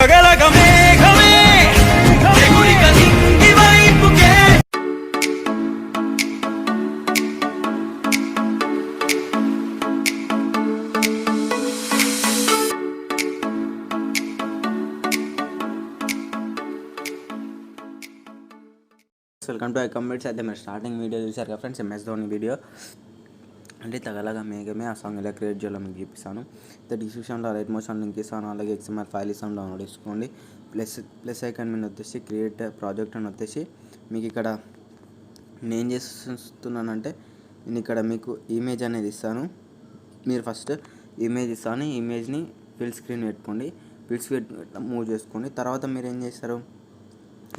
Welcome to ICONBEATS. అయితే మీరు starting video చూసారు కదా ఫ్రెండ్స్, MS ధోని వీడియో అంటే తగలగా మేఘమే ఆ సాంగ్ ఎలా క్రియేట్ చేయాలో మీకు చూపిస్తాను. అయితే డిస్క్రిప్షన్లో Alightmotion లింక్ ఇస్తాను, అలాగే XML ఫైల్ ఇస్తాను, డౌన్లోడ్ చేసుకోండి. ప్లస్ ఐకాన్ మీద వచ్చేసి క్రియేట్ ప్రాజెక్ట్ అని వచ్చేసి మీకు ఇక్కడ నేను చేస్తున్నానంటే నేను ఇక్కడ మీకు ఇమేజ్ అనేది ఇస్తాను. మీరు ఫస్ట్ ఇమేజ్ ఇస్తాను, ఇమేజ్ని ఫిల్ స్క్రీన్ పెట్టుకోండి, ఫిల్ స్క్రీన్ మూవ్ చేసుకోండి. తర్వాత మీరు ఏం చేస్తారు,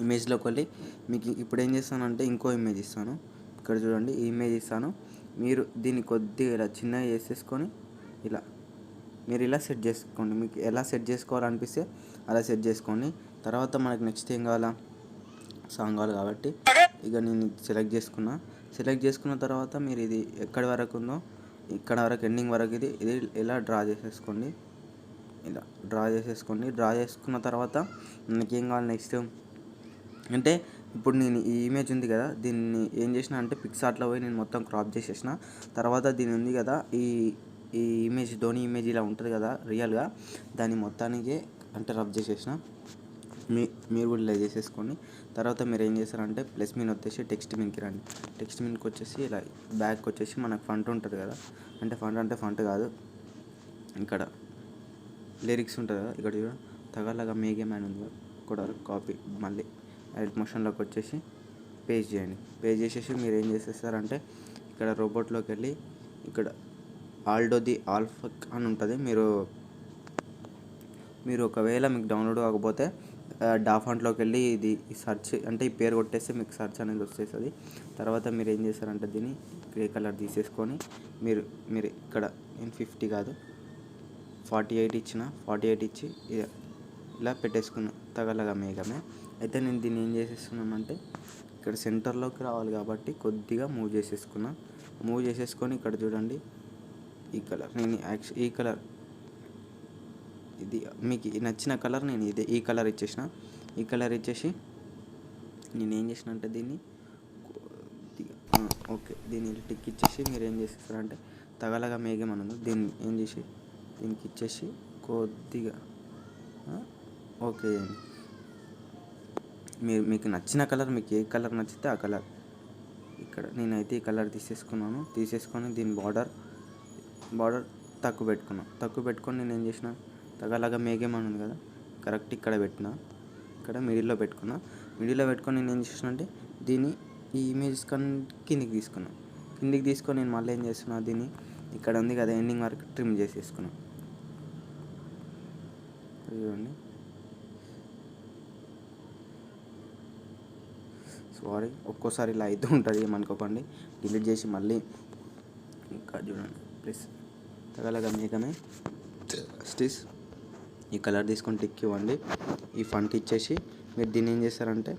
ఇమేజ్లోకి వెళ్ళి మీకు ఇప్పుడు ఏం చేస్తానంటే ఇంకో ఇమేజ్ ఇస్తాను. ఇక్కడ చూడండి, ఈ ఇమేజ్ ఇస్తాను. మీరు దీన్ని కొద్దిగా ఇలా చిన్నగా చేసేసుకొని ఇలా మీరు ఇలా సెట్ చేసుకోండి. మీకు ఎలా సెట్ చేసుకోవాలనిపిస్తే అలా సెట్ చేసుకోండి. తర్వాత మనకు నెక్స్ట్ ఏం కావాలా, సాంగ్ కావాలి కాబట్టి ఇక నేను సెలెక్ట్ చేసుకున్న తర్వాత మీరు ఇది ఎక్కడి వరకు ఉందో ఇక్కడ వరకు ఎండింగ్ వరకు ఇది ఇలా డ్రా చేసేసుకోండి. డ్రా చేసుకున్న తర్వాత మనకి ఏం కావాలి నెక్స్ట్ అంటే ఇప్పుడు నేను ఈ ఇమేజ్ ఉంది కదా, దీన్ని ఏం చేసిన అంటే పిక్సార్ట్లో పోయి నేను మొత్తం క్రాప్ చేసేసిన. తర్వాత దీని ఉంది కదా ఈ ఇమేజ్, ధోని ఇమేజ్ ఇలా ఉంటుంది కదా రియల్గా, దాన్ని మొత్తానికి అంటే రబ్ చేసేసిన. మీరు కూడా ఇలా చేసేసుకోండి. తర్వాత మీరు ఏం చేస్తారంటే ప్లస్ మీన్ వచ్చేసి టెక్స్ట్ మీన్కి రండి. టెక్స్ట్ మీన్కి వచ్చేసి ఇలా బ్యాక్ వచ్చేసి మనకు ఫంట్ ఉంటుంది కదా, అంటే ఫంట్ కాదు, ఇక్కడ లిరిక్స్ ఉంటుంది కదా, ఇక్కడ చూడ తగలగా మేఘే మ్యాన్ ఉంది కూడా కాపీ, మళ్ళీ Alightmotionలోకి వచ్చేసి పేస్ట్ చేయండి. పేస్ట్ చేసేసి మీరు ఏం చేసేస్తారంటే ఇక్కడ రోబోట్లోకి వెళ్ళి ఇక్కడ ఆల్డో ది ఆల్ఫక్ అని ఉంటుంది. మీరు ఒకవేళ మీకు డౌన్లోడ్ కాకపోతే డాఫాంట్లోకి వెళ్ళి ఇది సెర్చ్ అంటే ఈ పేరు కొట్టేస్తే మీకు సెర్చ్ అనేది వచ్చేస్తుంది. తర్వాత మీరు ఏం చేస్తారంటే దీన్ని గ్రే కలర్ తీసేసుకొని మీరు ఇక్కడ నేను 50 కాదు 48 ఇచ్చిన, 48 ఇచ్చి ఇలా పెట్టేసుకున్నా తగలగా మేఘమే. అయితే నేను దీన్ని ఏం చేసేస్తున్నానంటే ఇక్కడ సెంటర్లోకి రావాలి కాబట్టి కొద్దిగా మూవ్ చేసేసుకొని ఇక్కడ చూడండి ఈ కలర్, నేను ఈ కలర్ ఇది మీకు నచ్చిన కలర్ నేను ఈ కలర్ ఇచ్చేసిన. ఈ కలర్ ఇచ్చేసి నేను ఏం చేసిన అంటే దీన్ని ఓకే దీన్ని టిక్ ఇచ్చేసి మీరు ఏం చేసేస్తారంటే తగలగా మేఘం అని ఉంది, దీన్ని ఏం చేసి దీనికి ఇచ్చేసి కొద్దిగా ఓకే. మీకు నచ్చిన కలర్, మీకు ఏ కలర్ నచ్చితే ఆ కలర్, ఇక్కడ నేనైతే ఈ కలర్ తీసేసుకొని దీని బార్డర్ తక్కువ పెట్టుకొని నేను ఏం చేసిన తగలగా మేఘం అని ఉంది కదా, కరెక్ట్ ఇక్కడ ఇక్కడ మిడిల్లో పెట్టుకొని నేను ఏం చేసిన అంటే దీన్ని ఈ ఇమేజ్ కిందికి తీసుకొని నేను మళ్ళీ ఏం చేస్తున్నా, దీన్ని ఇక్కడ ఉంది కదా ఎండింగ్ వరకు ట్రిమ్ చేసేసుకున్నాను. చూడండి, సారీ ఒక్కోసారి ఇలా అయితే ఉంటుంది, ఏమనుకోకండి. డిలీట్ చేసి మళ్ళీ ఇంకా చూడండి ప్లీజ్ తగలగా మేఘమే స్టిస్ ఈ కలర్ తీసుకొని టిక్ ఇవ్వండి. ఈ ఫంట్ ఇచ్చేసి మీరు దీన్ని ఏం చేస్తారంటే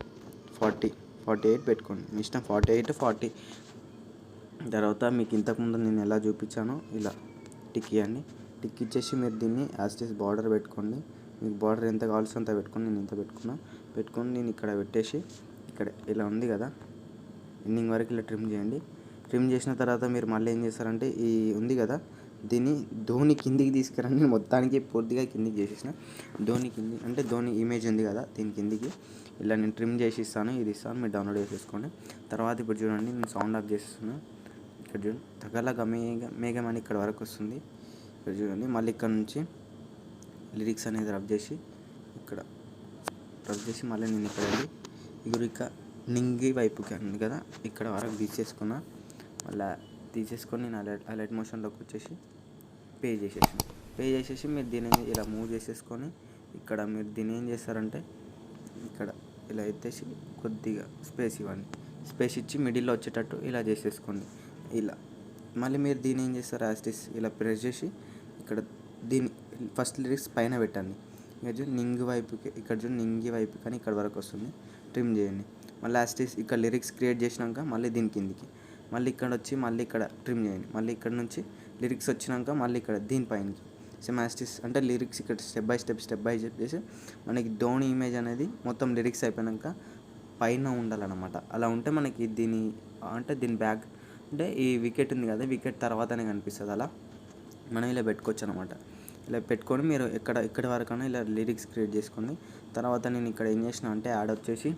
48 పెట్టుకోండి, మీ ఇష్టం 48 40. తర్వాత మీకు ఇంతకుముందు నేను ఎలా చూపించానో ఇలా టిక్ ఇవ్వండి. టిక్ ఇచ్చేసి మీరు దీన్ని యాస్టిస్ బార్డర్ పెట్టుకోండి. మీకు బార్డర్ ఎంత కావాల్సి అంత పెట్టుకొని నేను ఇంత పెట్టుకొని నేను ఇక్కడ పెట్టేసి ఇక్కడ ఇలా ఉంది కదా ఎండింగ్ వరకు ఇలా ట్రిమ్ చేయండి. ట్రిమ్ చేసిన తర్వాత మీరు మళ్ళీ ఏం చేస్తారంటే ఈ ఉంది కదా దీన్ని ధోని కిందికి తీసుకురండి. మొత్తానికి పూర్తిగా కిందికి చేసేసిన, ధోని కింది అంటే ధోని ఇమేజ్ ఉంది కదా దీని కిందికి ఇలా నేను ట్రిమ్ చేసి ఇస్తాను. ఇది ఇస్తాను, మీరు డౌన్లోడ్ చేసేసుకోండి. తర్వాత ఇప్పుడు చూడండి నేను సౌండ్ ఆఫ్ చేసేస్తున్నాను. ఇక్కడ చూడండి తగలగా మేఘం అని ఇక్కడ వరకు వస్తుంది. ఇక్కడ చూడండి మళ్ళీ ఇక్కడ నుంచి లిరిక్స్ అనేది రబ్ చేసి మళ్ళీ నేను ఇక్కడ వెళ్ళి ఇక నింగి వైపుకి ఉంది కదా ఇక్కడ వరకు తీసేసుకొని నేను Alightmotionలోకి వచ్చేసి పే చేసేసి మీరు దీన్ని ఇలా మూవ్ చేసేసుకొని ఇక్కడ మీరు దీన్ని ఏం చేస్తారంటే ఇక్కడ ఇలా ఎత్తేసి కొద్దిగా స్పేస్ ఇవ్వండి. స్పేస్ ఇచ్చి మిడిల్లో వచ్చేటట్టు ఇలా చేసేసుకోండి. ఇలా మళ్ళీ మీరు దీన్ని ఏం చేస్తారు, యాస్టిస్ ఇలా ప్రెస్ చేసి ఇక్కడ దీన్ని ఫస్ట్ లిరిక్స్ పైన పెట్టండి. ఇక్కడ నింగి వైపుకి కానీ ఇక్కడ వరకు వస్తుంది, ట్రిమ్ చేయండి. మళ్ళీ యాస్టిస్ ఇక్కడ లిరిక్స్ క్రియేట్ చేసినాక మళ్ళీ దీని కిందికి మళ్ళీ ఇక్కడ వచ్చి మళ్ళీ ఇక్కడ ట్రిమ్ చేయండి. మళ్ళీ ఇక్కడ నుంచి లిరిక్స్ వచ్చినాక మళ్ళీ ఇక్కడ దీనిపైనకి సేమ్ యాస్టిస్ అంటే లిరిక్స్ ఇక్కడ స్టెప్ బై స్టెప్ చేసి మనకి ధోని ఇమేజ్ అనేది మొత్తం లిరిక్స్ అయిపోయాక పైన ఉండాలన్నమాట. అలా ఉంటే మనకి దీని బ్యాక్ అంటే ఈ వికెట్ ఉంది కదా, వికెట్ తర్వాతనే కనిపిస్తుంది. అలా మనం ఇలా పెట్టుకోవచ్చు అనమాట. ఇలా పెట్టుకొని మీరు ఎక్కడి వరకైనా ఇలా లిరిక్స్ క్రియేట్ చేసుకోండి. తర్వాత నేను ఇక్కడ ఏం చేసిన అంటే యాడ్ వచ్చేసి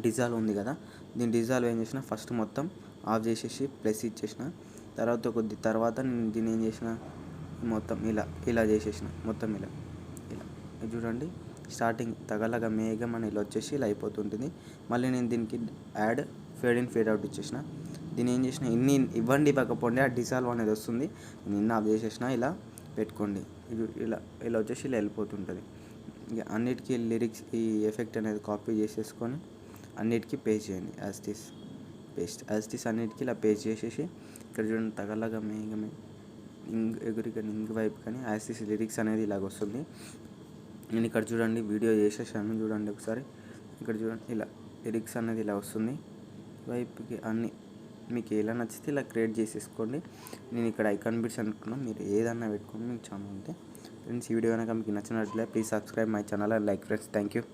డిజాల్వ్ ఉంది కదా, దీని డిజాల్వ్ ఏం చేసిన ఫస్ట్ మొత్తం ఆఫ్ చేసేసి ప్లస్ ఇచ్చేసిన. తర్వాత నేను దీన్ని ఏం చేసిన మొత్తం ఇలా చేసేసిన. మొత్తం ఇలా చూడండి, స్టార్టింగ్ తగలగా మేఘం అని ఇలా వచ్చేసి ఇలా అయిపోతుంటుంది. మళ్ళీ నేను దీనికి add fade in fade out ఇచ్చేసిన. దీన్ని ఏం చేసిన ఇవ్వకపోండి ఆ డిజాల్వ్ అనేది వస్తుంది. నేను ఆఫ్ చేసేసిన. ఇలా పెట్టుకోండి. ఇలా వచ్చేసి ఇలా వెళ్ళిపోతుంటుంది. ఇక అన్నిటికీ లిరిక్స్ ఈ ఎఫెక్ట్ అనేది కాపీ చేసేసుకొని అన్నిటికీ పేస్ట్ చేయండి. యాజ్ అన్నిటికీ ఇలా పేస్ట్ చేసేసి ఇక్కడ చూడండి, తగలగా మేఘమే ఎగురి కానీ ఇంగ్ వైపు కానీ యాజ్ లిరిక్స్ అనేది ఇలాగ వస్తుంది. నేను ఇక్కడ చూడండి వీడియో చేసేసాను, చూడండి ఒకసారి. ఇక్కడ చూడండి ఇలా లిరిక్స్ అనేది ఇలా వస్తుంది. వైపుకి అన్నీ మీకు ఎలా నచ్చితే ఇలా క్రియేట్ చేసేసుకోండి. నేను ఇక్కడ ఐకాన్బీట్స్ అనుకున్నాను, మీరు ఏదన్నా పెట్టుకోండి, మీకు ఛానల్ ఉంటే. ఫ్రెండ్స్, ఈ వీడియో కనుక మీకు నచ్చినట్లయితే please subscribe my channel and like friends. Thank you.